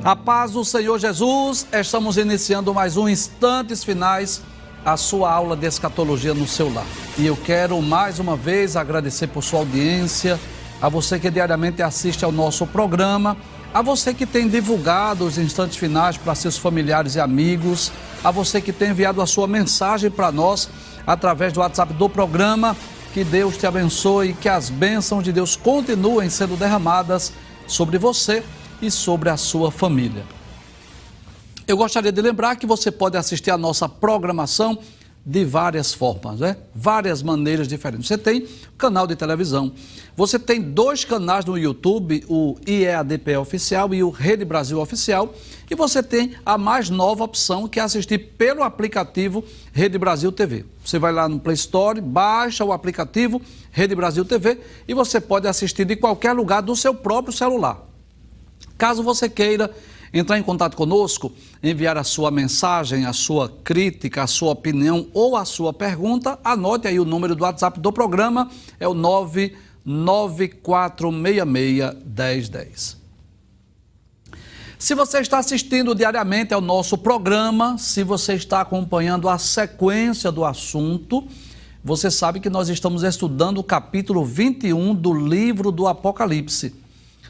A paz do Senhor Jesus, estamos iniciando mais um Instantes Finais, a sua aula de escatologia no seu lar. E eu quero mais uma vez agradecer por sua audiência, a você que diariamente assiste ao nosso programa, a você que tem divulgado os Instantes Finais para seus familiares e amigos, a você que tem enviado a sua mensagem para nós através do WhatsApp do programa. Que Deus te abençoe, que as bênçãos de Deus continuem sendo derramadas sobre você e sobre a sua família. Eu gostaria de lembrar que você pode assistir a nossa programação de várias formas, várias maneiras diferentes. Você tem canal de televisão, você tem dois canais no YouTube, o IEADP Oficial e o Rede Brasil Oficial, e você tem a mais nova opção, que é assistir pelo aplicativo Rede Brasil TV. Você vai lá no Play Store, baixa o aplicativo Rede Brasil TV e você pode assistir de qualquer lugar do seu próprio celular. Caso você queira entrar em contato conosco, enviar a sua mensagem, a sua crítica, a sua opinião ou a sua pergunta, anote aí o número do WhatsApp do programa, é o 994661010. Se você está assistindo diariamente ao nosso programa, se você está acompanhando a sequência do assunto, você sabe que nós estamos estudando o capítulo 21 do livro do Apocalipse.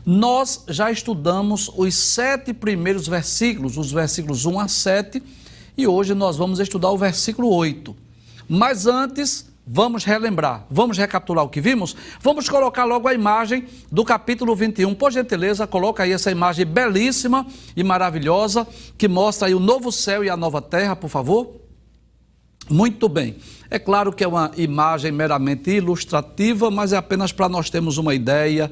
Nós já estudamos os 7 primeiros versículos, os versículos 1 a 7, e hoje nós vamos estudar o versículo 8. Mas antes, vamos relembrar, vamos recapitular o que vimos? Vamos colocar logo a imagem do capítulo 21. Por gentileza, coloca aí essa imagem belíssima e maravilhosa, que mostra aí o novo céu e a nova terra, por favor. Muito bem. É claro que é uma imagem meramente ilustrativa, mas é apenas para nós termos uma ideia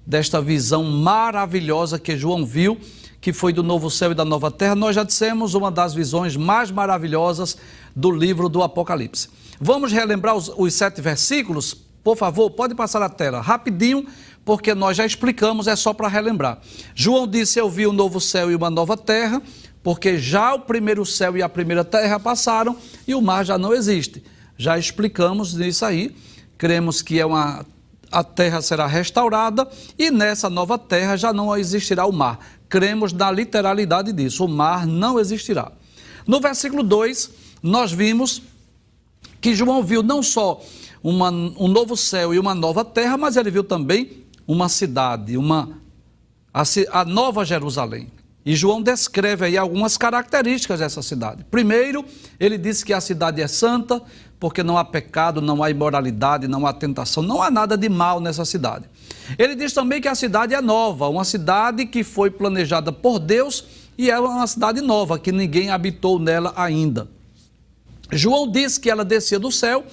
desta visão maravilhosa que João viu, que foi do novo céu e da nova terra. Nós já dissemos, uma das visões mais maravilhosas do livro do Apocalipse. Vamos relembrar os 7 versículos? Por favor, pode passar a tela rapidinho, porque nós já explicamos, é só para relembrar. João disse: eu vi um novo céu e uma nova terra, porque já o primeiro céu e a primeira terra passaram e o mar já não existe. Já explicamos isso aí, cremos que a terra será restaurada e nessa nova terra já não existirá o mar. Cremos na literalidade disso, o mar não existirá. No versículo 2, nós vimos que João viu não só um novo céu e uma nova terra, mas ele viu também uma cidade, a Nova Jerusalém. E João descreve aí algumas características dessa cidade. Primeiro, ele disse que a cidade é santa, porque não há pecado, não há imoralidade, não há tentação, não há nada de mal nessa cidade. Ele diz também que a cidade é nova, uma cidade que foi planejada por Deus e é uma cidade nova, que ninguém habitou nela ainda. João diz que ela descia do céu,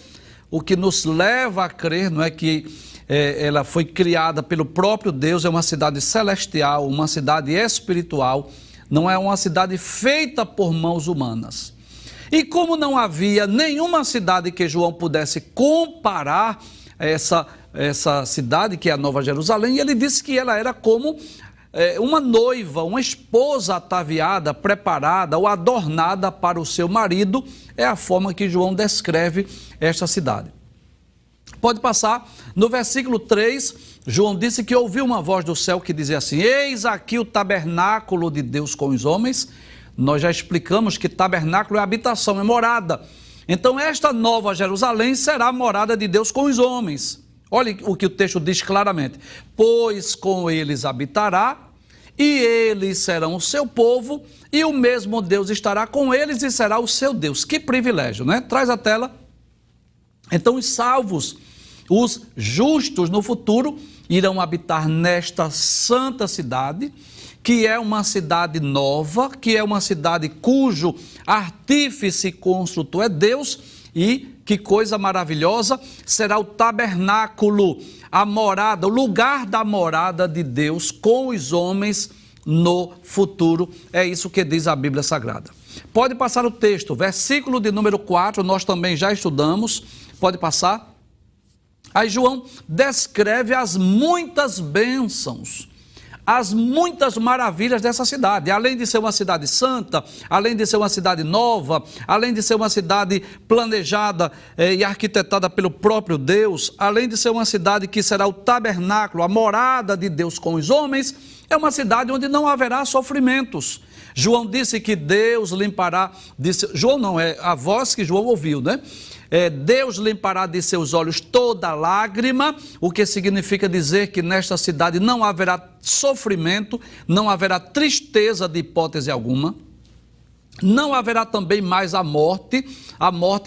o que nos leva a crer, não é, que ela foi criada pelo próprio Deus, é uma cidade celestial, uma cidade espiritual, não é uma cidade feita por mãos humanas. E como não havia nenhuma cidade que João pudesse comparar essa cidade, que é a Nova Jerusalém, ele disse que ela era como uma noiva, uma esposa ataviada, preparada ou adornada para o seu marido. É a forma que João descreve esta cidade. Pode passar. No versículo 3, João disse que ouviu uma voz do céu que dizia assim: eis aqui o tabernáculo de Deus com os homens. Nós já explicamos que tabernáculo é habitação, é morada. Então esta Nova Jerusalém será a morada de Deus com os homens. Olha o que o texto diz claramente: pois com eles habitará, e eles serão o seu povo, e o mesmo Deus estará com eles e será o seu Deus. Que privilégio, né? Traz a tela. Então os salvos, os justos no futuro, irão habitar nesta santa cidade, que é uma cidade nova, que é uma cidade cujo artífice e construtor é Deus. E que coisa maravilhosa, será o tabernáculo, a morada, o lugar da morada de Deus com os homens no futuro. É isso que diz a Bíblia Sagrada. Pode passar o texto, versículo de número 4, nós também já estudamos, pode passar. Aí João descreve as muitas bênçãos, as muitas maravilhas dessa cidade. Além de ser uma cidade santa, além de ser uma cidade nova, além de ser uma cidade planejada e arquitetada pelo próprio Deus, além de ser uma cidade que será o tabernáculo, a morada de Deus com os homens, É uma cidade onde não haverá sofrimentos. João disse que Deus limpará, João não, é a voz que João ouviu, né? Deus limpará de seus olhos toda lágrima, o que significa dizer que nesta cidade não haverá sofrimento, não haverá tristeza de hipótese alguma. Não haverá também mais a morte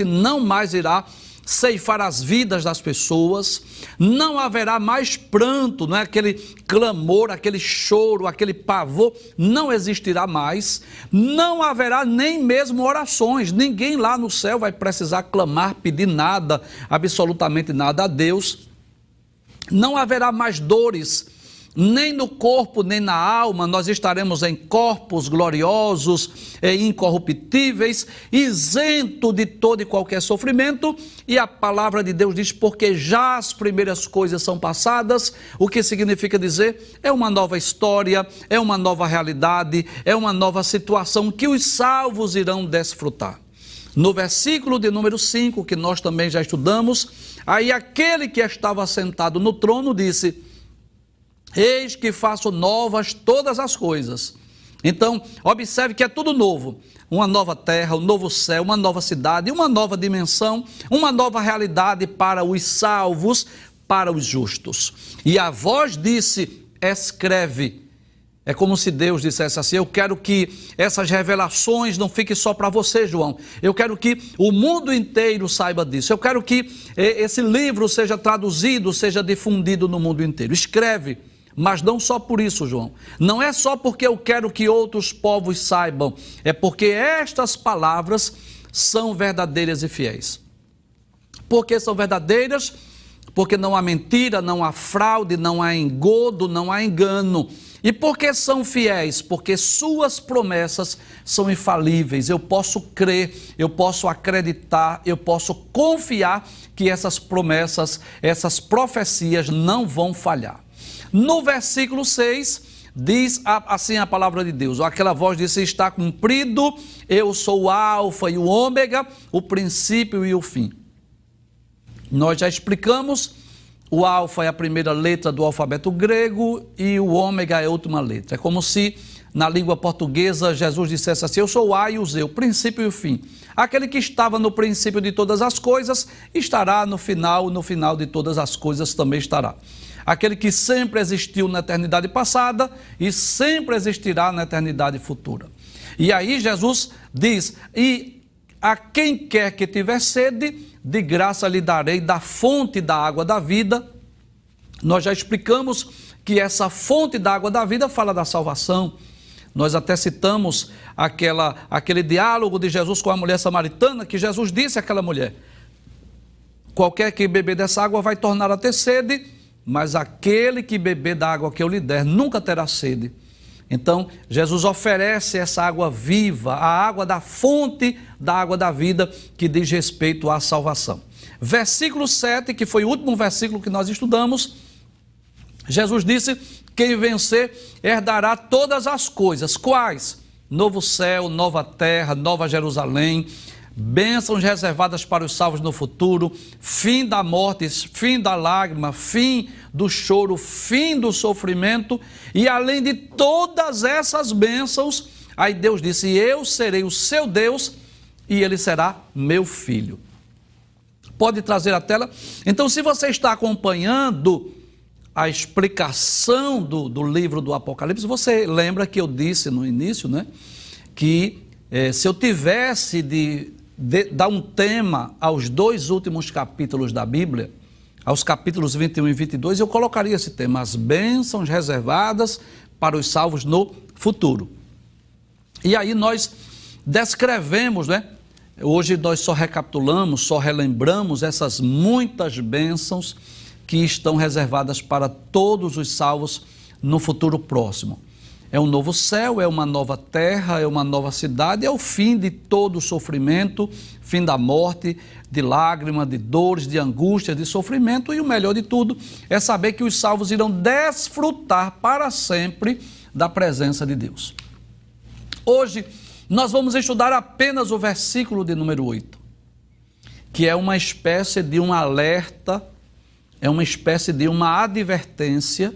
não mais irá ceifar as vidas das pessoas, não haverá mais pranto, não é? Aquele clamor, aquele choro, aquele pavor, não existirá mais, não haverá nem mesmo orações, ninguém lá no céu vai precisar clamar, pedir nada, absolutamente nada a Deus, não haverá mais dores, nem no corpo, nem na alma, nós estaremos em corpos gloriosos, incorruptíveis, isento de todo e qualquer sofrimento, e a palavra de Deus diz, porque já as primeiras coisas são passadas, o que significa dizer, é uma nova história, é uma nova realidade, é uma nova situação que os salvos irão desfrutar. No versículo de número 5, que nós também já estudamos, aí aquele que estava sentado no trono disse, eis que faço novas todas as coisas. Então, observe que é tudo novo. Uma nova terra, um novo céu, uma nova cidade, uma nova dimensão, uma nova realidade para os salvos, para os justos. E a voz disse, escreve. É como se Deus dissesse assim, eu quero que essas revelações não fiquem só para você, João. Eu quero que o mundo inteiro saiba disso. Eu quero que esse livro seja traduzido, seja difundido no mundo inteiro. Escreve. Mas não só por isso, João. Não é só porque eu quero que outros povos saibam. É porque estas palavras são verdadeiras e fiéis. Por que são verdadeiras? Porque não há mentira, não há fraude, não há engodo, não há engano. E por que são fiéis? Porque suas promessas são infalíveis. Eu posso crer, eu posso acreditar, eu posso confiar que essas promessas, essas profecias não vão falhar. No versículo 6, diz assim a palavra de Deus, aquela voz disse, está cumprido, eu sou o alfa e o ômega, o princípio e o fim. Nós já explicamos, o alfa é a primeira letra do alfabeto grego e o ômega é a última letra. É como se na língua portuguesa Jesus dissesse assim, eu sou o A e o Z, o princípio e o fim. Aquele que estava no princípio de todas as coisas, estará no final de todas as coisas também estará. Aquele que sempre existiu na eternidade passada e sempre existirá na eternidade futura. E aí Jesus diz, e a quem quer que tiver sede, de graça lhe darei da fonte da água da vida. Nós já explicamos que essa fonte da água da vida fala da salvação. Nós até citamos aquele diálogo de Jesus com a mulher samaritana, que Jesus disse àquela mulher, qualquer que beber dessa água vai tornar a ter sede, mas aquele que beber da água que eu lhe der nunca terá sede. Então, Jesus oferece essa água viva, a água da fonte da água da vida, que diz respeito à salvação. Versículo 7, que foi o último versículo que nós estudamos, Jesus disse, quem vencer herdará todas as coisas. Quais? Novo céu, nova terra, nova Jerusalém, bênçãos reservadas para os salvos no futuro, fim da morte, fim da lágrima, fim do choro, fim do sofrimento, e além de todas essas bênçãos, aí Deus disse, eu serei o seu Deus e ele será meu filho. Pode trazer a tela? Então, se você está acompanhando a explicação do livro do Apocalipse, você lembra que eu disse no início, né, que se eu tivesse de dar um tema aos dois últimos capítulos da Bíblia, aos capítulos 21 e 22, eu colocaria esse tema, as bênçãos reservadas para os salvos no futuro. E aí nós descrevemos, né? Hoje nós só recapitulamos, só relembramos essas muitas bênçãos que estão reservadas para todos os salvos no futuro próximo. É um novo céu, é uma nova terra, é uma nova cidade, é o fim de todo o sofrimento, fim da morte, de lágrima, de dores, de angústia, de sofrimento, e o melhor de tudo é saber que os salvos irão desfrutar para sempre da presença de Deus. Hoje nós vamos estudar apenas o versículo de número 8, que é uma espécie de um alerta, é uma espécie de uma advertência,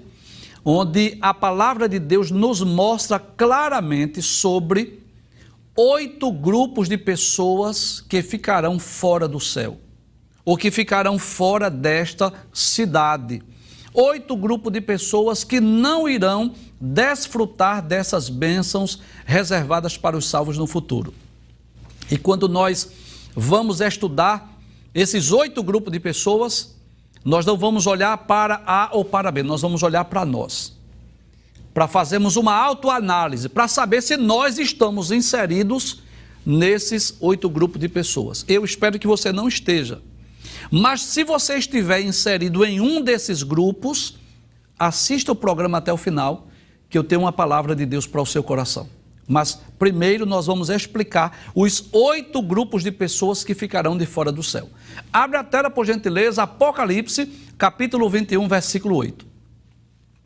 onde a palavra de Deus nos mostra claramente sobre 8 grupos de pessoas que ficarão fora do céu, ou que ficarão fora desta cidade. 8 grupos de pessoas que não irão desfrutar dessas bênçãos reservadas para os salvos no futuro. E quando nós vamos estudar esses 8 grupos de pessoas, nós não vamos olhar para A ou para B, nós vamos olhar para nós, para fazermos uma autoanálise, para saber se nós estamos inseridos nesses 8 grupos de pessoas. Eu espero que você não esteja, mas se você estiver inserido em um desses grupos, assista o programa até o final, que eu tenho uma palavra de Deus para o seu coração. Mas primeiro nós vamos explicar os 8 grupos de pessoas que ficarão de fora do céu. Abre a tela, por gentileza, Apocalipse, capítulo 21, versículo 8.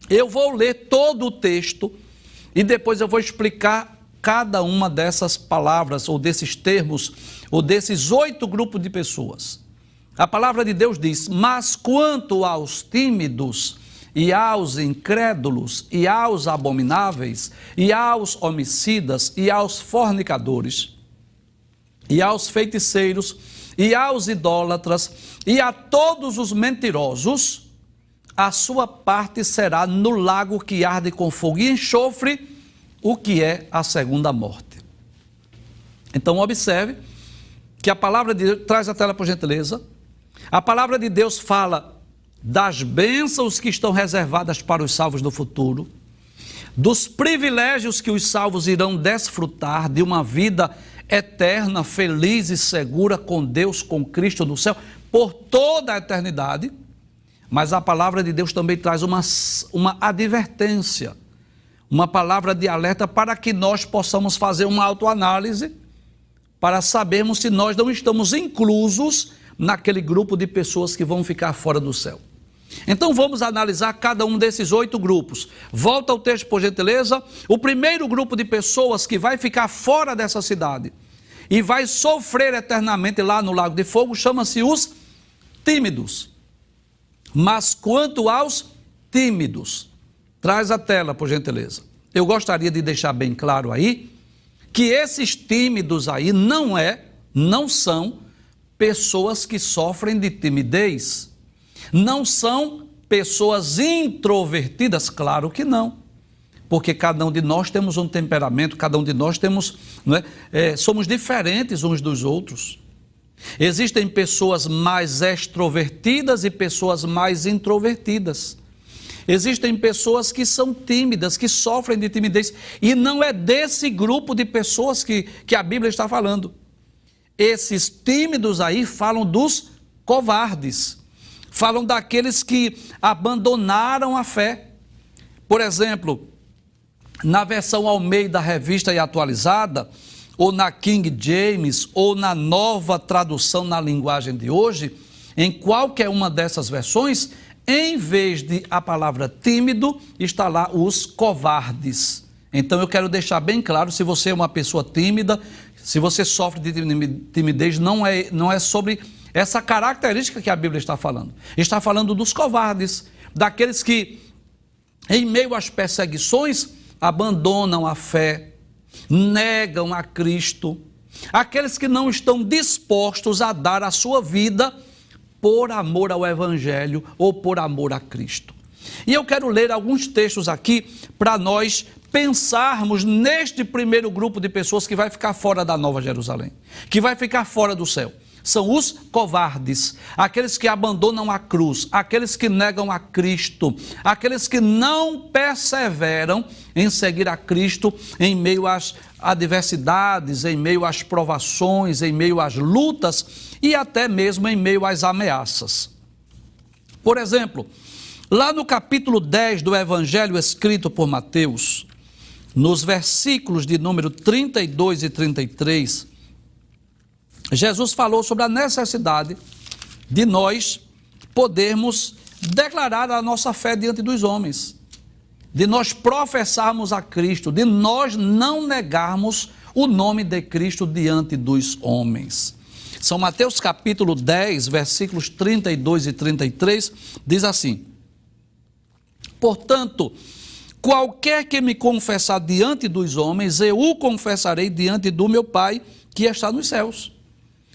Eu vou ler todo o texto e depois eu vou explicar cada uma dessas palavras, ou desses termos, ou desses 8 grupos de pessoas. A palavra de Deus diz: mas quanto aos tímidos, e aos incrédulos, e aos abomináveis, e aos homicidas, e aos fornicadores, e aos feiticeiros, e aos idólatras, e a todos os mentirosos, a sua parte será no lago que arde com fogo e enxofre, o que é a segunda morte. Então observe que a palavra de Deus, traz a tela por gentileza, a palavra de Deus fala das bênçãos que estão reservadas para os salvos no futuro, dos privilégios que os salvos irão desfrutar de uma vida eterna, feliz e segura com Deus, com Cristo no céu, por toda a eternidade. Mas a palavra de Deus também traz uma advertência, uma palavra de alerta para que nós possamos fazer uma autoanálise, para sabermos se nós não estamos inclusos naquele grupo de pessoas que vão ficar fora do céu. Então vamos analisar cada um desses 8 grupos. Volta ao texto, por gentileza. O primeiro grupo de pessoas que vai ficar fora dessa cidade e vai sofrer eternamente lá no lago de fogo chama-se os tímidos. Mas quanto aos tímidos, traz a tela, por gentileza. Eu gostaria de deixar bem claro aí que esses tímidos aí não são pessoas que sofrem de timidez. Não são pessoas introvertidas? Claro que não, porque cada um de nós temos um temperamento, cada um de nós temos, somos diferentes uns dos outros. Existem pessoas mais extrovertidas e pessoas mais introvertidas. Existem pessoas que são tímidas, que sofrem de timidez, e não é desse grupo de pessoas que a Bíblia está falando. Esses tímidos aí falam dos covardes. Falam daqueles que abandonaram a fé. Por exemplo, na versão Almeida Revista e Atualizada, ou na King James, ou na nova tradução na linguagem de hoje, em qualquer uma dessas versões, em vez de a palavra tímido, está lá os covardes. Então eu quero deixar bem claro, se você é uma pessoa tímida, se você sofre de timidez, não é sobre essa característica que a Bíblia está falando. Está falando dos covardes, daqueles que, em meio às perseguições, abandonam a fé, negam a Cristo, aqueles que não estão dispostos a dar a sua vida por amor ao Evangelho ou por amor a Cristo. E eu quero ler alguns textos aqui para nós pensarmos neste primeiro grupo de pessoas que vai ficar fora da Nova Jerusalém, que vai ficar fora do céu. São os covardes, aqueles que abandonam a cruz, aqueles que negam a Cristo, aqueles que não perseveram em seguir a Cristo em meio às adversidades, em meio às provações, em meio às lutas e até mesmo em meio às ameaças. Por exemplo, lá no capítulo 10 do Evangelho escrito por Mateus, nos versículos de número 32 e 33, Jesus falou sobre a necessidade de nós podermos declarar a nossa fé diante dos homens, de nós professarmos a Cristo, de nós não negarmos o nome de Cristo diante dos homens. São Mateus capítulo 10, versículos 32 e 33, diz assim: Portanto, qualquer que me confessar diante dos homens, eu o confessarei diante do meu Pai que está nos céus.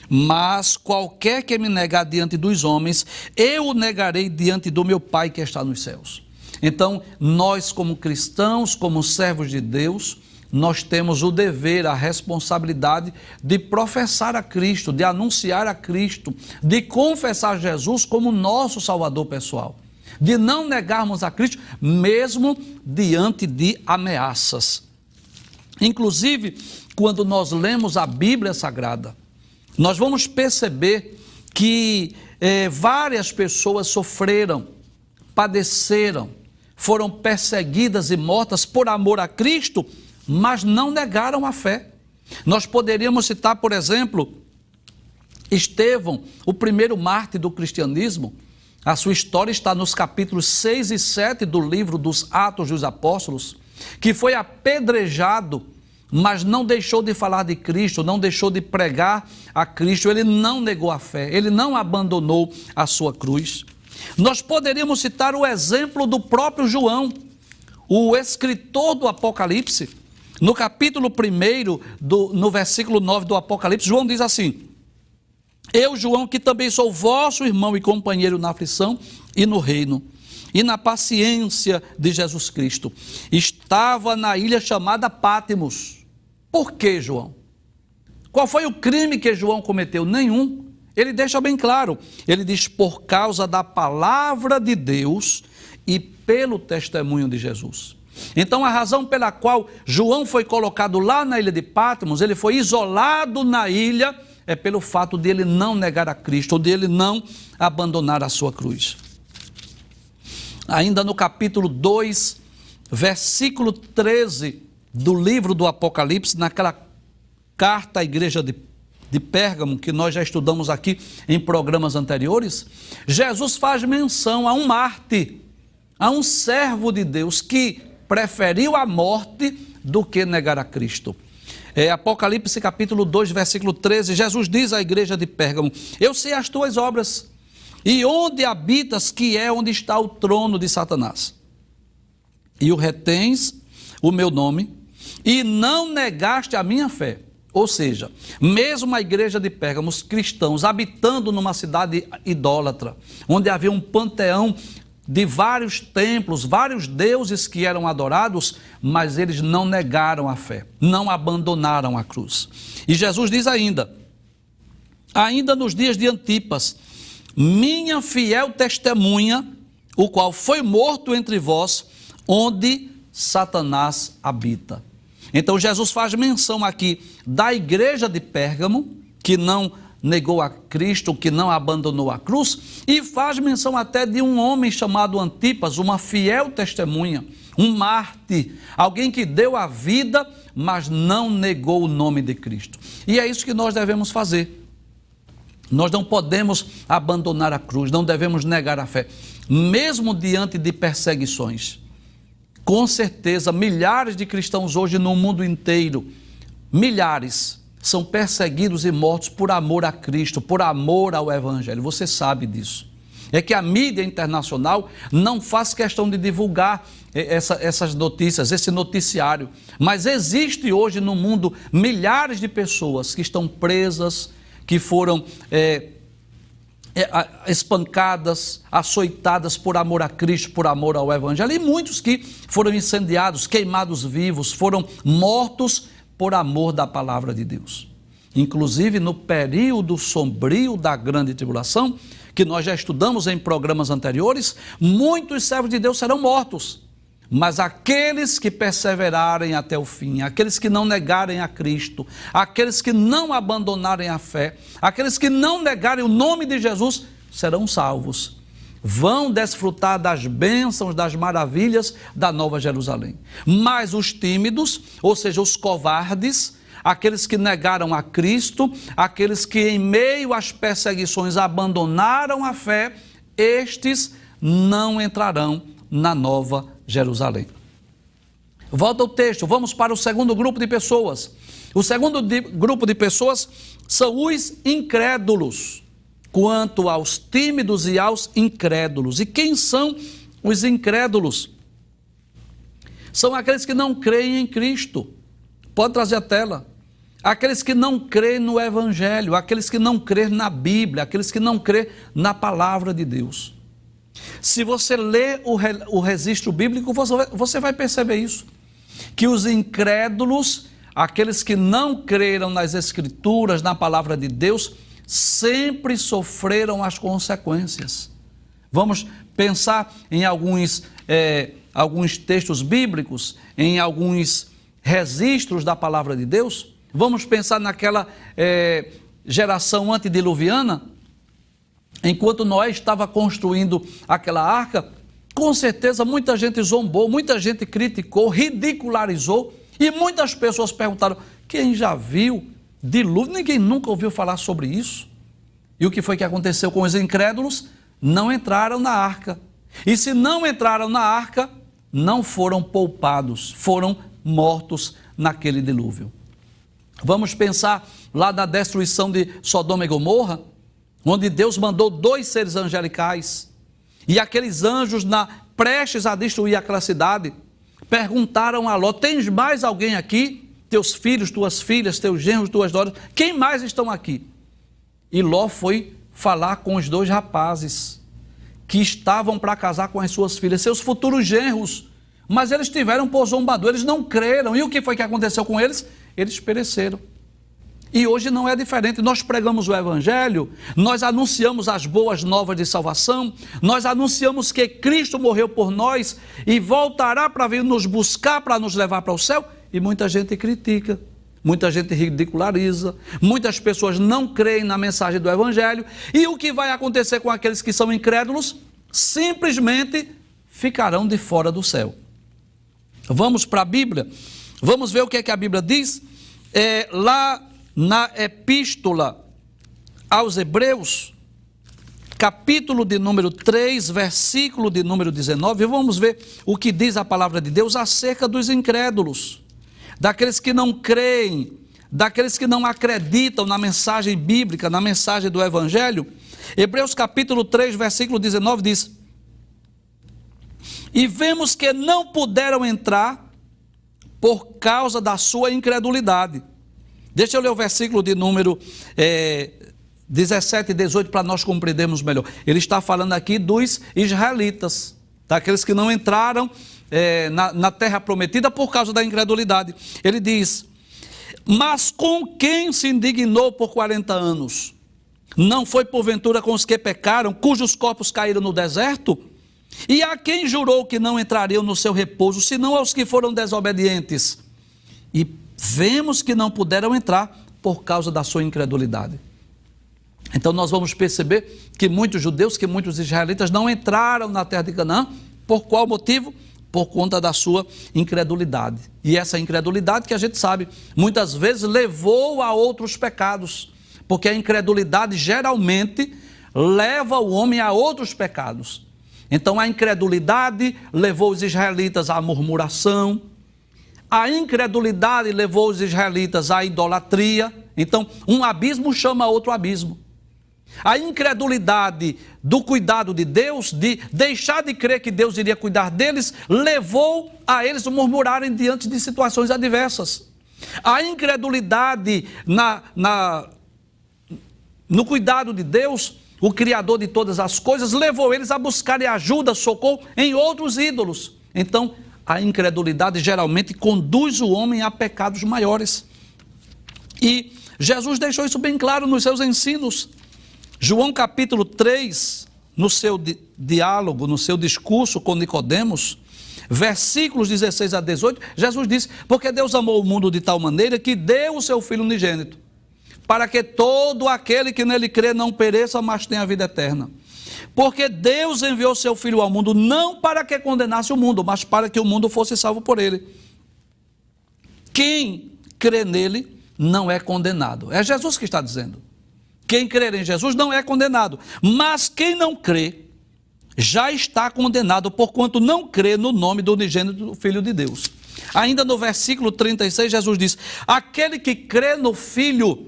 Mas qualquer que me negar diante dos homens, eu o negarei diante do meu Pai que está nos céus. Então, nós como cristãos, como servos de Deus, nós temos o dever, a responsabilidade de professar a Cristo, de anunciar a Cristo, de confessar Jesus como nosso Salvador pessoal, de não negarmos a Cristo, mesmo diante de ameaças. Inclusive, quando nós lemos a Bíblia Sagrada, nós vamos perceber que várias pessoas sofreram, padeceram, foram perseguidas e mortas por amor a Cristo, mas não negaram a fé. Nós poderíamos citar, por exemplo, Estevão, o primeiro mártir do cristianismo. A sua história está nos capítulos 6 e 7 do livro dos Atos dos Apóstolos, que foi apedrejado, mas não deixou de falar de Cristo, não deixou de pregar a Cristo, ele não negou a fé, ele não abandonou a sua cruz. Nós poderíamos citar o exemplo do próprio João, o escritor do Apocalipse. No capítulo 1, no versículo 9 do Apocalipse, João diz assim: eu, João, que também sou vosso irmão e companheiro na aflição e no reino, e na paciência de Jesus Cristo, estava na ilha chamada Pátimos. Por que, João? Qual foi o crime que João cometeu? Nenhum. Ele deixa bem claro. Ele diz: por causa da palavra de Deus e pelo testemunho de Jesus. Então, a razão pela qual João foi colocado lá na ilha de Pátimos, ele foi isolado na ilha, é pelo fato de ele não negar a Cristo, ou de ele não abandonar a sua cruz. Ainda no capítulo 2, versículo 13 do livro do Apocalipse, naquela carta à igreja de Pérgamo, que nós já estudamos aqui em programas anteriores, Jesus faz menção a um mártir, a um servo de Deus que preferiu a morte do que negar a Cristo. Apocalipse capítulo 2, versículo 13, Jesus diz à igreja de Pérgamo: eu sei as tuas obras, e onde habitas, que é onde está o trono de Satanás. E o retens o meu nome, e não negaste a minha fé. Ou seja, mesmo a igreja de Pérgamo, os cristãos habitando numa cidade idólatra, onde havia um panteão de vários templos, vários deuses que eram adorados, mas eles não negaram a fé, não abandonaram a cruz. E Jesus diz ainda nos dias de Antipas: minha fiel testemunha, o qual foi morto entre vós, onde Satanás habita. Então Jesus faz menção aqui da igreja de Pérgamo, que não negou a Cristo, que não abandonou a cruz, e faz menção até de um homem chamado Antipas, uma fiel testemunha, um mártir, alguém que deu a vida, mas não negou o nome de Cristo. E é isso que nós devemos fazer. Nós não podemos abandonar a cruz, não devemos negar a fé, mesmo diante de perseguições. Com certeza, milhares de cristãos hoje no mundo inteiro, milhares, são perseguidos e mortos por amor a Cristo, por amor ao Evangelho. Você sabe disso. É que a mídia internacional não faz questão de divulgar essas notícias, esse noticiário. Mas existe hoje no mundo milhares de pessoas que estão presas, que foram espancadas, açoitadas por amor a Cristo, por amor ao Evangelho. E muitos que foram incendiados, queimados vivos, foram mortos por amor da palavra de Deus. Inclusive no período sombrio da grande tribulação, que nós já estudamos em programas anteriores, muitos servos de Deus serão mortos, mas aqueles que perseverarem até o fim, aqueles que não negarem a Cristo, aqueles que não abandonarem a fé, aqueles que não negarem o nome de Jesus, serão salvos. Vão desfrutar das bênçãos, das maravilhas da Nova Jerusalém. Mas os tímidos, ou seja, os covardes, aqueles que negaram a Cristo, aqueles que em meio às perseguições abandonaram a fé, estes não entrarão na Nova Jerusalém. Volta ao texto, vamos para o segundo grupo de pessoas. O segundo grupo de pessoas são os incrédulos. Quanto aos tímidos e aos incrédulos. E quem são os incrédulos? São aqueles que não creem em Cristo. Pode trazer a tela. Aqueles que não creem no Evangelho, aqueles que não creem na Bíblia, aqueles que não creem na palavra de Deus. Se você ler o registro bíblico, você vai perceber isso. Que os incrédulos, aqueles que não creram nas Escrituras, na palavra de Deus, sempre sofreram as consequências. Vamos pensar em alguns textos bíblicos, em alguns registros da palavra de Deus. Vamos pensar naquela geração antediluviana, enquanto Noé estava construindo aquela arca, com certeza muita gente zombou, muita gente criticou, ridicularizou, e muitas pessoas perguntaram, quem já viu dilúvio? Ninguém nunca ouviu falar sobre isso. E o que foi que aconteceu com os incrédulos? Não entraram na arca. E se não entraram na arca, não foram poupados, foram mortos naquele dilúvio. Vamos pensar lá na destruição de Sodoma e Gomorra, onde Deus mandou 2 seres angelicais, e aqueles anjos, prestes a destruir aquela cidade, perguntaram a Ló, tens mais alguém aqui? Teus filhos, tuas filhas, teus genros, tuas noras, quem mais estão aqui? E Ló foi falar com os 2 rapazes, que estavam para casar com as suas filhas, seus futuros genros, mas eles tiveram por zombador, eles não creram, e o que foi que aconteceu com eles? Eles pereceram. E hoje não é diferente, nós pregamos o Evangelho, nós anunciamos as boas novas de salvação, nós anunciamos que Cristo morreu por nós e voltará para vir nos buscar, para nos levar para o céu, e muita gente critica, muita gente ridiculariza, muitas pessoas não creem na mensagem do Evangelho, e o que vai acontecer com aqueles que são incrédulos? Simplesmente ficarão de fora do céu. Vamos para a Bíblia, vamos ver o que é que a Bíblia diz, lá na Epístola aos Hebreus, capítulo de número 3, versículo de número 19, vamos ver o que diz a palavra de Deus acerca dos incrédulos, daqueles que não creem, daqueles que não acreditam na mensagem bíblica, na mensagem do Evangelho. Hebreus capítulo 3, versículo 19 diz, e vemos que não puderam entrar por causa da sua incredulidade. Deixa eu ler o versículo de número 17 e 18 para nós compreendermos melhor. Ele está falando aqui dos israelitas, daqueles que não entraram na terra prometida por causa da incredulidade. Ele diz, mas com quem se indignou por 40 anos? Não foi porventura com os que pecaram, cujos corpos caíram no deserto? E a quem jurou que não entrariam no seu repouso, senão aos que foram desobedientes? E vemos que não puderam entrar por causa da sua incredulidade. Então nós vamos perceber que muitos judeus, que muitos israelitas não entraram na terra de Canaã. Por qual motivo? Por conta da sua incredulidade. E essa incredulidade que a gente sabe, muitas vezes levou a outros pecados. Porque a incredulidade geralmente leva o homem a outros pecados. Então a incredulidade levou os israelitas à murmuração, a incredulidade levou os israelitas à idolatria. Então um abismo chama outro abismo. A incredulidade do cuidado de Deus, de deixar de crer que Deus iria cuidar deles, levou a eles murmurarem diante de situações adversas. A incredulidade no cuidado de Deus, o Criador de todas as coisas, levou eles a buscarem ajuda, socorro em outros ídolos. Então, a incredulidade geralmente conduz o homem a pecados maiores. E Jesus deixou isso bem claro nos seus ensinos. João capítulo 3, no seu diálogo, no seu discurso com Nicodemos, versículos 16 a 18, Jesus disse, porque Deus amou o mundo de tal maneira que deu o seu Filho unigênito, para que todo aquele que nele crê não pereça, mas tenha a vida eterna. Porque Deus enviou seu Filho ao mundo, não para que condenasse o mundo, mas para que o mundo fosse salvo por ele. Quem crê nele não é condenado. É Jesus que está dizendo. Quem crer em Jesus não é condenado. Mas quem não crê já está condenado, porquanto não crê no nome do unigênito do Filho de Deus. Ainda no versículo 36, Jesus diz, aquele que crê no Filho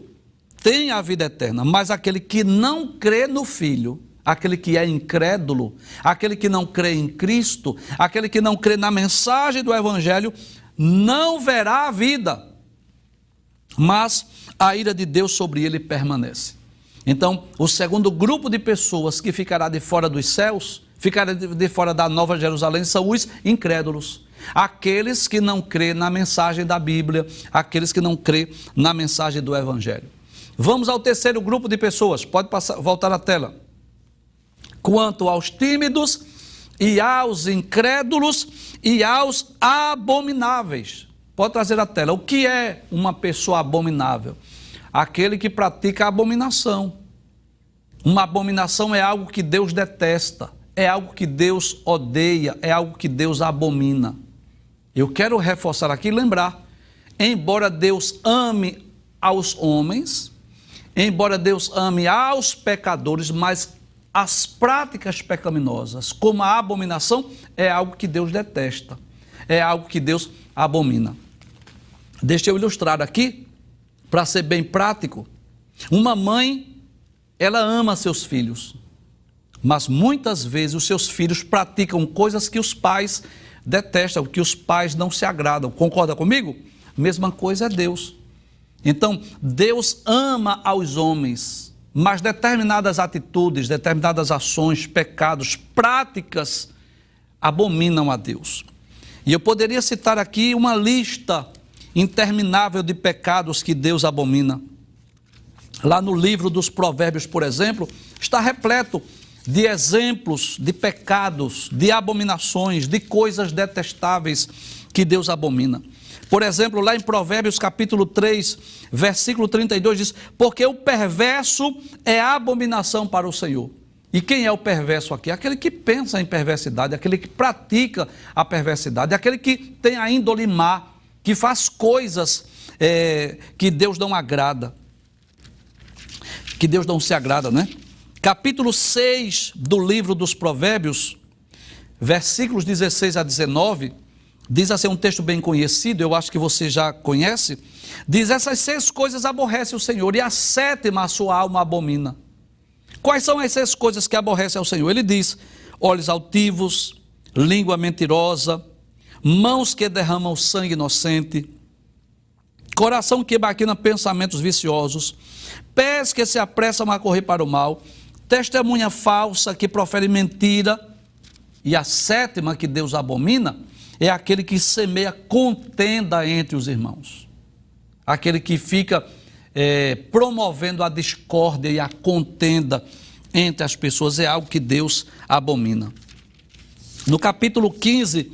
tem a vida eterna, mas aquele que não crê no Filho aquele que é incrédulo, aquele que não crê em Cristo, aquele que não crê na mensagem do Evangelho, não verá a vida, mas a ira de Deus sobre ele permanece. Então, o segundo grupo de pessoas que ficará de fora dos céus, ficará de fora da Nova Jerusalém, são os incrédulos. Aqueles que não crê na mensagem da Bíblia, aqueles que não crê na mensagem do Evangelho. Vamos ao terceiro grupo de pessoas, pode voltar à tela. Quanto aos tímidos e aos incrédulos e aos abomináveis. Pode trazer a tela. O que é uma pessoa abominável? Aquele que pratica abominação. Uma abominação é algo que Deus detesta, é algo que Deus odeia, é algo que Deus abomina. Eu quero reforçar aqui e lembrar, embora Deus ame aos homens, embora Deus ame aos pecadores, mas as práticas pecaminosas, como a abominação, é algo que Deus detesta, é algo que Deus abomina. Deixa eu ilustrar aqui, para ser bem prático. Uma mãe, ela ama seus filhos, mas muitas vezes os seus filhos praticam coisas que os pais detestam, que os pais não se agradam. Concorda comigo? Mesma coisa é Deus. Então, Deus ama aos homens, mas determinadas atitudes, determinadas ações, pecados, práticas, abominam a Deus. E eu poderia citar aqui uma lista interminável de pecados que Deus abomina. Lá no livro dos Provérbios, por exemplo, está repleto de exemplos de pecados, de abominações, de coisas detestáveis que Deus abomina. Por exemplo, lá em Provérbios capítulo 3, versículo 32 diz: porque o perverso é abominação para o Senhor. E quem é o perverso aqui? Aquele que pensa em perversidade, aquele que pratica a perversidade, aquele que tem a índole má, que faz coisas que Deus não agrada, que Deus não se agrada, né? Capítulo 6 do livro dos Provérbios, versículos 16 a 19, diz assim, um texto bem conhecido, eu acho que você já conhece, diz: essas 6 coisas aborrece o Senhor, e a 7ª a sua alma abomina. Quais são as 6 coisas que aborrece ao Senhor? Ele diz: olhos altivos, língua mentirosa, mãos que derramam sangue inocente, coração que maquina pensamentos viciosos, pés que se apressam a correr para o mal, testemunha falsa que profere mentira. E a 7ª que Deus abomina é aquele que semeia contenda entre os irmãos, aquele que fica promovendo a discórdia e a contenda entre as pessoas, é algo que Deus abomina. No capítulo 15,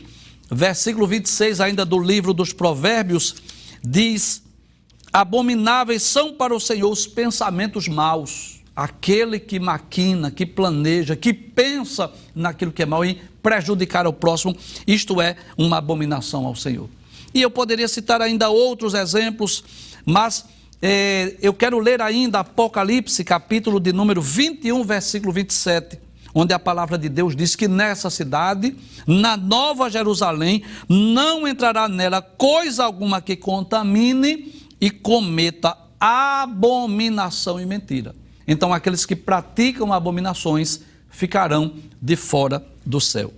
versículo 26 ainda do livro dos Provérbios, diz: abomináveis são para o Senhor os pensamentos maus. Aquele que maquina, que planeja, que pensa naquilo que é mal e prejudicar ao próximo, isto é uma abominação ao Senhor. E eu poderia citar ainda outros exemplos, mas eu quero ler ainda Apocalipse, capítulo de número 21, versículo 27, onde a palavra de Deus diz que nessa cidade, na Nova Jerusalém, não entrará nela coisa alguma que contamine e cometa abominação e mentira. Então, aqueles que praticam abominações ficarão de fora do céu.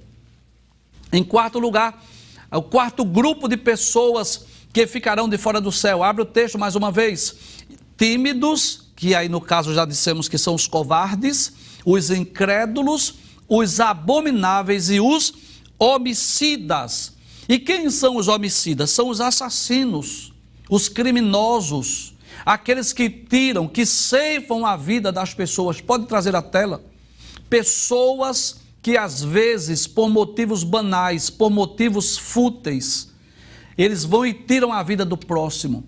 Em quarto lugar, o quarto grupo de pessoas que ficarão de fora do céu. Abre o texto mais uma vez. Tímidos, que aí no caso já dissemos que são os covardes, os incrédulos, os abomináveis e os homicidas. E quem são os homicidas? São os assassinos, os criminosos, aqueles que tiram, que ceifam a vida das pessoas. Pode trazer a tela. Pessoas que às vezes, por motivos banais, por motivos fúteis, eles vão e tiram a vida do próximo.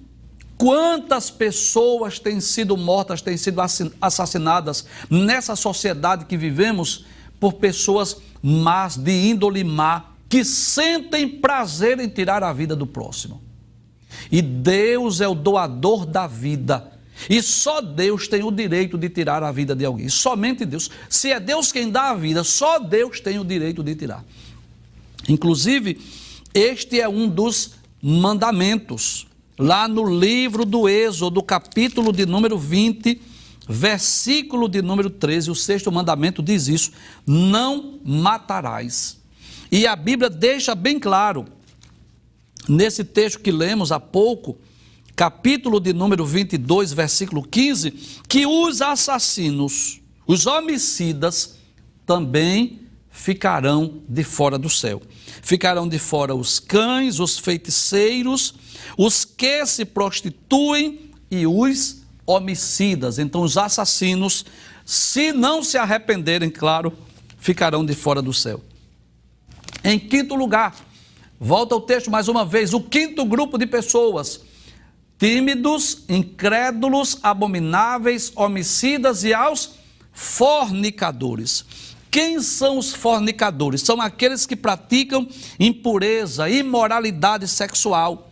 Quantas pessoas têm sido mortas, têm sido assassinadas nessa sociedade que vivemos por pessoas más, de índole má, que sentem prazer em tirar a vida do próximo. E Deus é o doador da vida. E só Deus tem o direito de tirar a vida de alguém. Somente Deus. Se é Deus quem dá a vida, só Deus tem o direito de tirar. Inclusive, este é um dos mandamentos. Lá no livro do Êxodo, capítulo de número 20, versículo de número 13, o sexto mandamento diz isso: não matarás. E a Bíblia deixa bem claro, nesse texto que lemos há pouco, capítulo de número 22, versículo 15, que os assassinos, os homicidas, também ficarão de fora do céu. Ficarão de fora os cães, os feiticeiros, os que se prostituem e os homicidas. Então os assassinos, se não se arrependerem, claro, ficarão de fora do céu. Em quinto lugar, volta ao texto mais uma vez, o quinto grupo de pessoas: tímidos, incrédulos, abomináveis, homicidas e aos fornicadores. Quem são os fornicadores? São aqueles que praticam impureza, imoralidade sexual.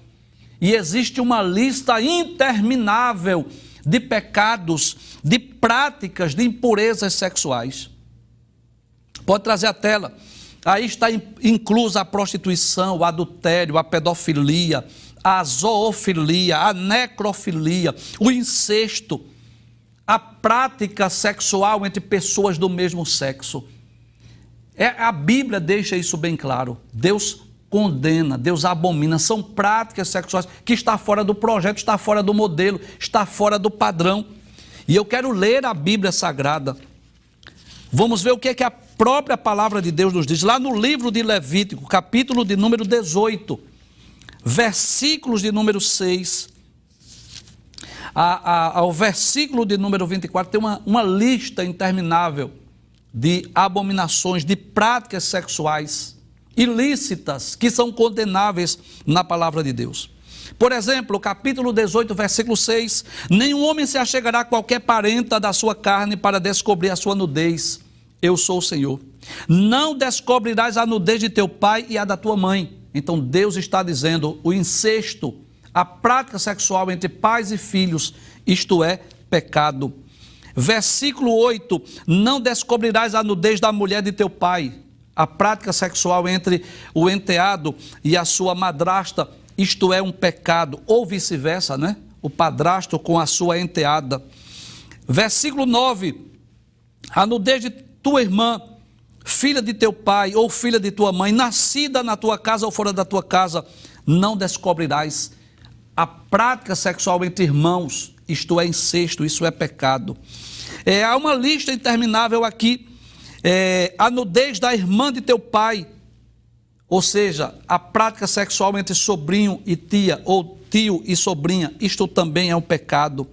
E existe uma lista interminável de pecados, de práticas de impurezas sexuais. Pode trazer a tela. Aí está inclusa a prostituição, o adultério, a pedofilia, a zoofilia, a necrofilia, o incesto, a prática sexual entre pessoas do mesmo sexo. A Bíblia deixa isso bem claro. Deus condena, Deus abomina. São práticas sexuais que está fora do projeto, está fora do modelo, está fora do padrão. E eu quero ler a Bíblia Sagrada. Vamos ver o que é que a própria palavra de Deus nos diz. Lá no livro de Levítico, capítulo de número 18, versículos de número 6... ao versículo de número 24, tem uma lista interminável de abominações, de práticas sexuais ilícitas que são condenáveis na palavra de Deus. Por exemplo, o capítulo 18, versículo 6: nenhum homem se achegará a qualquer parenta da sua carne para descobrir a sua nudez. Eu sou o Senhor. Não descobrirás a nudez de teu pai e a da tua mãe. Então Deus está dizendo: o incesto, a prática sexual entre pais e filhos, isto é pecado. Versículo 8: não descobrirás a nudez da mulher de teu pai. A prática sexual entre o enteado e a sua madrasta, isto é um pecado. Ou vice-versa, né? O padrasto com a sua enteada. Versículo 9: a nudez de tua irmã, filha de teu pai ou filha de tua mãe, nascida na tua casa ou fora da tua casa, não descobrirás. A prática sexual entre irmãos, isto é incesto, isso é pecado. Há uma lista interminável aqui. A nudez da irmã de teu pai, ou seja, a prática sexual entre sobrinho e tia, ou tio e sobrinha, isto também é um pecado.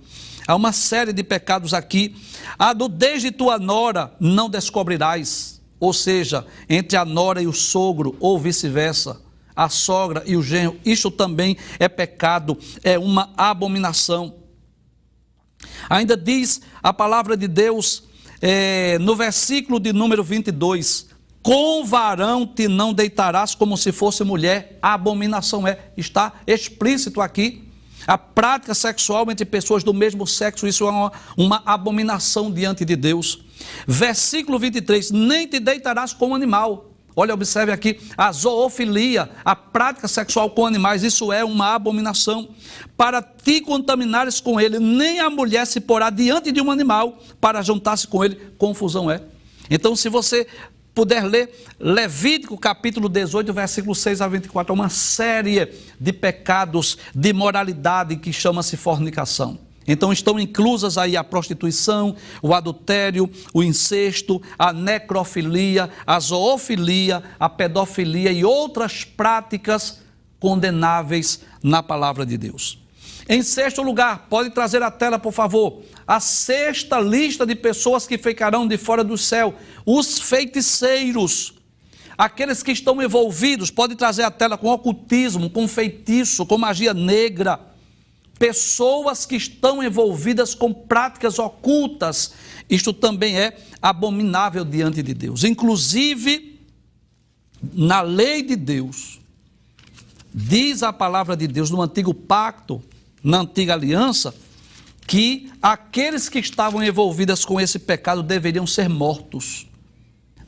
Há uma série de pecados aqui. A nudez de tua nora não descobrirás, ou seja, entre a nora e o sogro, ou vice-versa, a sogra e o genro, isto também é pecado, é uma abominação. Ainda diz a palavra de Deus, no versículo de número 22, com varão te não deitarás como se fosse mulher. A abominação está explícito aqui. A prática sexual entre pessoas do mesmo sexo, isso é uma abominação diante de Deus. Versículo 23, nem te deitarás com animal. Olha, observe aqui, a zoofilia, a prática sexual com animais, isso é uma abominação. Para te contaminares com ele, nem a mulher se porá diante de um animal para juntar-se com ele, confusão é. Então, se você puder ler Levítico capítulo 18, versículo 6 a 24, é uma série de pecados de imoralidade que chama-se fornicação. Então estão inclusas aí a prostituição, o adultério, o incesto, a necrofilia, a zoofilia, a pedofilia e outras práticas condenáveis na palavra de Deus. Em sexto lugar, pode trazer a tela, por favor, a sexta lista de pessoas que ficarão de fora do céu: os feiticeiros. Aqueles que estão envolvidos, pode trazer a tela, com ocultismo, com feitiço, com magia negra. Pessoas que estão envolvidas com práticas ocultas, isto também é abominável diante de Deus. Inclusive, na lei de Deus, diz a palavra de Deus no antigo pacto, na antiga aliança, que aqueles que estavam envolvidos com esse pecado deveriam ser mortos,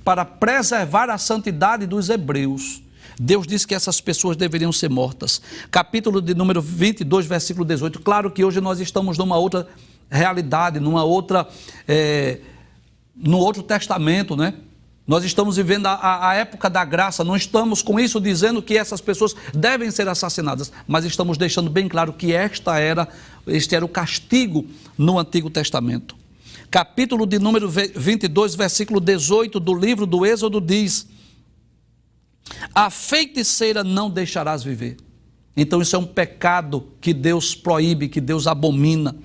para preservar a santidade dos hebreus. Deus disse que essas pessoas deveriam ser mortas. Capítulo de número 22, versículo 18. Claro que hoje nós estamos numa outra realidade, no outro testamento, né? Nós estamos vivendo a época da graça, não estamos com isso dizendo que essas pessoas devem ser assassinadas, mas estamos deixando bem claro que este era o castigo no Antigo Testamento. Capítulo de número 22, versículo 18 do livro do Êxodo diz: a feiticeira não deixarás viver. Então isso é um pecado que Deus proíbe, que Deus abomina.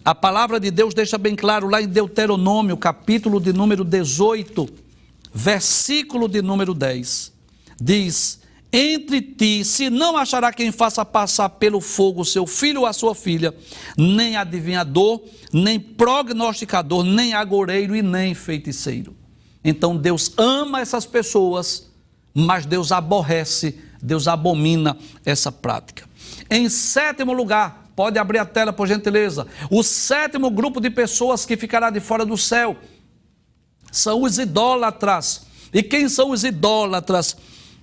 A palavra de Deus deixa bem claro lá em Deuteronômio, capítulo de número 18, versículo de número 10. Diz: entre ti, se não achará quem faça passar pelo fogo seu filho ou a sua filha, nem adivinhador, nem prognosticador, nem agoureiro e nem feiticeiro. Então Deus ama essas pessoas, mas Deus aborrece, Deus abomina essa prática. Em sétimo lugar, pode abrir a tela, por gentileza. O sétimo grupo de pessoas que ficará de fora do céu são os idólatras. E quem são os idólatras?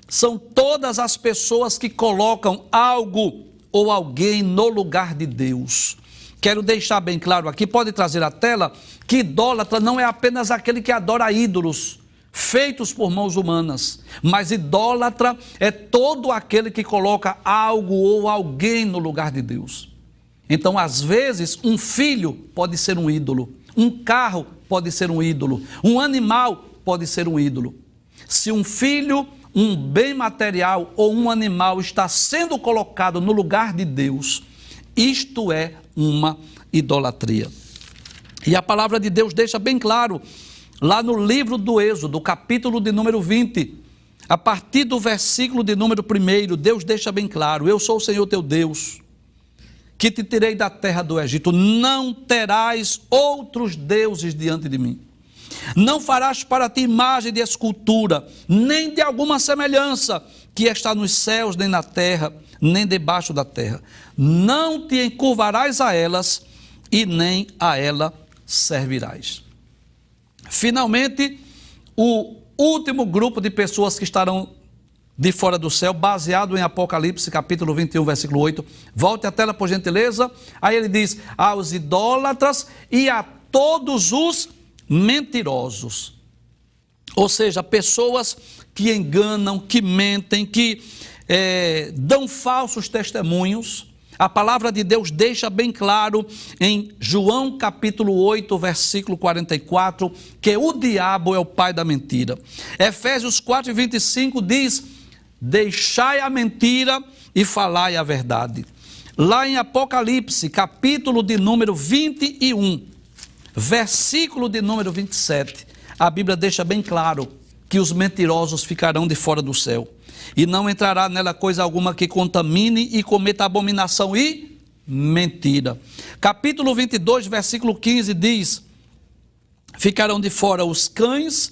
São todas as pessoas que colocam algo ou alguém no lugar de Deus. Quero deixar bem claro aqui, pode trazer a tela, que idólatra não é apenas aquele que adora ídolos feitos por mãos humanas, mas idólatra é todo aquele que coloca algo ou alguém no lugar de Deus. Então, às vezes, um filho pode ser um ídolo, um carro pode ser um ídolo, um animal pode ser um ídolo. Se um filho, um bem material ou um animal está sendo colocado no lugar de Deus, isto é uma idolatria. E a palavra de Deus deixa bem claro, lá no livro do Êxodo, capítulo de número 20, a partir do versículo de número 1, Deus deixa bem claro: eu sou o Senhor teu Deus, que te tirei da terra do Egito, não terás outros deuses diante de mim. Não farás para ti imagem de escultura, nem de alguma semelhança que está nos céus, nem na terra, nem debaixo da terra. Não te encurvarás a elas e nem a ela servirás. Finalmente, o último grupo de pessoas que estarão de fora do céu, baseado em Apocalipse, capítulo 21, versículo 8. Volte a tela, por gentileza. Aí ele diz: aos idólatras e a todos os mentirosos. Ou seja, pessoas que enganam, que mentem, que dão falsos testemunhos. A palavra de Deus deixa bem claro em João capítulo 8, versículo 44, que o diabo é o pai da mentira. Efésios 4, 25 diz: deixai a mentira e falai a verdade. Lá em Apocalipse, capítulo de número 21, versículo de número 27, a Bíblia deixa bem claro que os mentirosos ficarão de fora do céu, e não entrará nela coisa alguma que contamine e cometa abominação e mentira. Capítulo 22, versículo 15 diz: ficarão de fora os cães,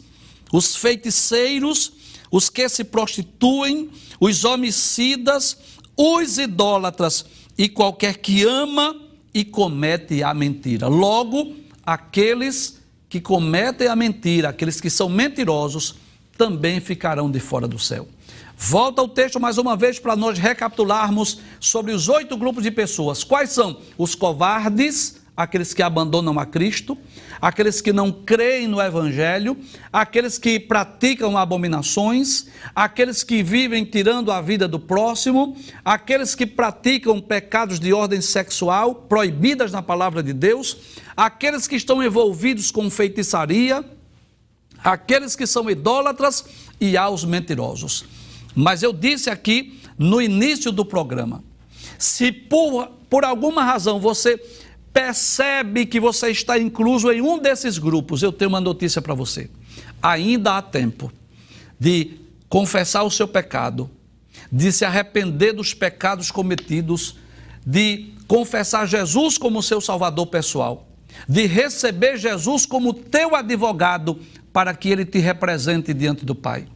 os feiticeiros, os que se prostituem, os homicidas, os idólatras e qualquer que ama e comete a mentira. Logo, aqueles que cometem a mentira, aqueles que são mentirosos, também ficarão de fora do céu. Volta ao texto mais uma vez para nós recapitularmos sobre os 8 grupos de pessoas. Quais são? Os covardes, aqueles que abandonam a Cristo, aqueles que não creem no Evangelho, aqueles que praticam abominações, aqueles que vivem tirando a vida do próximo, aqueles que praticam pecados de ordem sexual, proibidas na palavra de Deus, aqueles que estão envolvidos com feitiçaria, aqueles que são idólatras e aos mentirosos. Mas eu disse aqui no início do programa, se por alguma razão você percebe que você está incluso em um desses grupos, eu tenho uma notícia para você. Ainda há tempo de confessar o seu pecado, de se arrepender dos pecados cometidos, de confessar Jesus como seu Salvador pessoal, de receber Jesus como teu advogado para que ele te represente diante do Pai.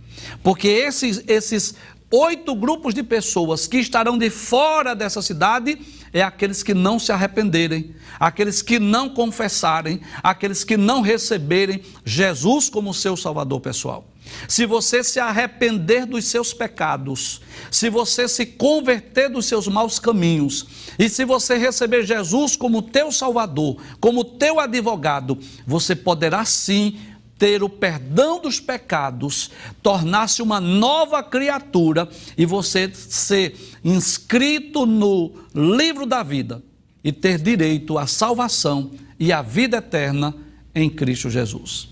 Porque esses 8 grupos de pessoas que estarão de fora dessa cidade é aqueles que não se arrependerem, aqueles que não confessarem, aqueles que não receberem Jesus como seu Salvador pessoal. se você se arrepender dos seus pecados, se você se converter dos seus maus caminhos e se você receber Jesus como teu Salvador, como teu advogado, você poderá sim ter o perdão dos pecados, tornar-se uma nova criatura e você ser inscrito no livro da vida e ter direito à salvação e à vida eterna em Cristo Jesus.